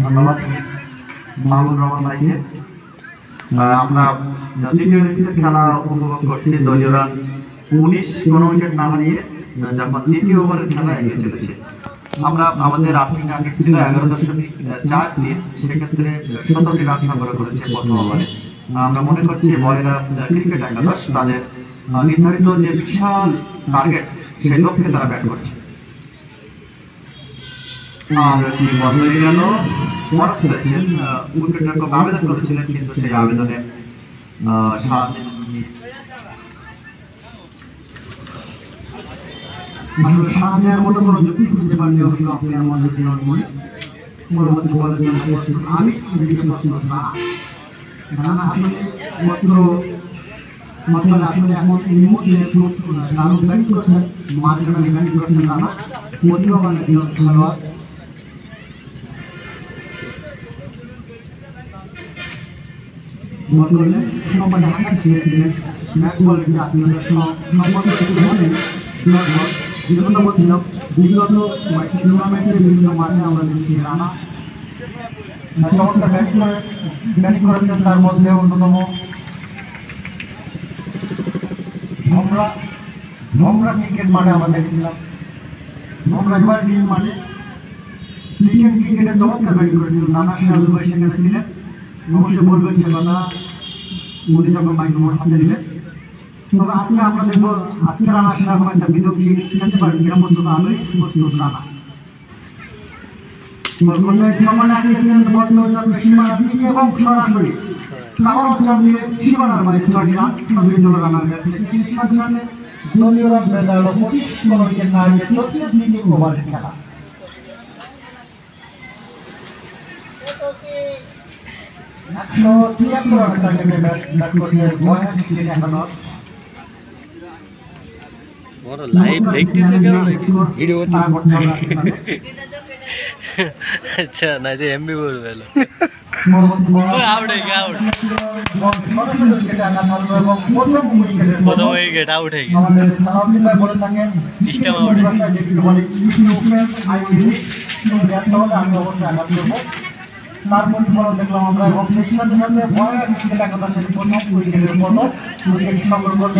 ধন্যবাদ মাহবুব রহমান ভাইকে। আমরা দ্বিতীয় ইনিংসের খেলা উপভোগ করছি। দলীয় রান 19 কোনো উইকেট না হারিয়ে যখন দ্বিতীয় ওভারের খেলা এগিয়ে চলেছে। আমরা আমাদের আর্থিক টার্গেট ছিল 11.4 সেক্ষেত্রে 17টি রান সংগ্রহ করেছে প্রথম ওভারে। আমরা মনে করছি বয়েরা ক্রিকেট একাদশ তাদের নির্ধারিত যে বিশাল টার্গেট সেই লক্ষ্যে তারা ব্যাট করছে। আর কি বদলে গেল ওয়ার্স করেছেন উইকেট রক্ষক আবেদন করেছিলেন, কিন্তু সেই আবেদনে সাড়া দেওয়ার মতো কোনো যুক্তি খুঁজতে পারলে হয়তো আপনি আমার যদি মনে পরবর্তী বলার জন্য প্রস্তুত। আমি রানা আসলে আসলে এমন এই মুহূর্তে রানা ব্যাটিং করছেন, মাঝখানে ব্যাটিং করছেন রানা প্রতিভাবান খেলোয়াড়। সম্মানে হাঁটা খেলেছিলেন ম্যাচ বলের জাতীয়দের সম্বন্ধে যেটা বলছিলাম বিগত কয়েকটি টুর্নামেন্টের বিভিন্ন মাঠে আমরা দেখছি রানা চমৎকার ব্যাটিং করেছেন। তার মধ্যে অন্যতম ভোমরা ক্রিকেট মাঠে আমরা দেখছিলাম ভোমরা এবার মাঠে ক্রিকেটে চমৎকার ব্যাটিং করেছিলেন রানা। সিরাজুল ভাই সেখানে ছিলেন, অবশ্যই বলবেন সে কথা উনি যখন মাইক্রোফোন হাতে নিলেন। তবে আজকে আমরা দেখবো আজকে রানা সেরকম একটা বিদগ্ধ খেলতে পারেন কিনা পর্যন্ত আমি প্রস্তুত রানা। সীমানা এবং সরাসরি সীমানার বাইরে 6টি রান রানার দলীয় রান বেড়ে দাঁড়ালো 25 কোনো উইকেট না হারিয়ে চলছে দ্বিতীয় ওভারের খেলা। লাইভ দেখতেছে কেন ভিডিও আচ্ছা না যে এমবি বলবে আউট হয়ে গেল প্রথম উইকেট আউট হয়ে গেল সিস্টেম আউট তারপর ফলো দেখলাম আমরা এবং সেখান থেকে ভয় ক্রিকেট একাদশের প্রথম উইকেটের মতো উইকেট সংগ্রহ করতে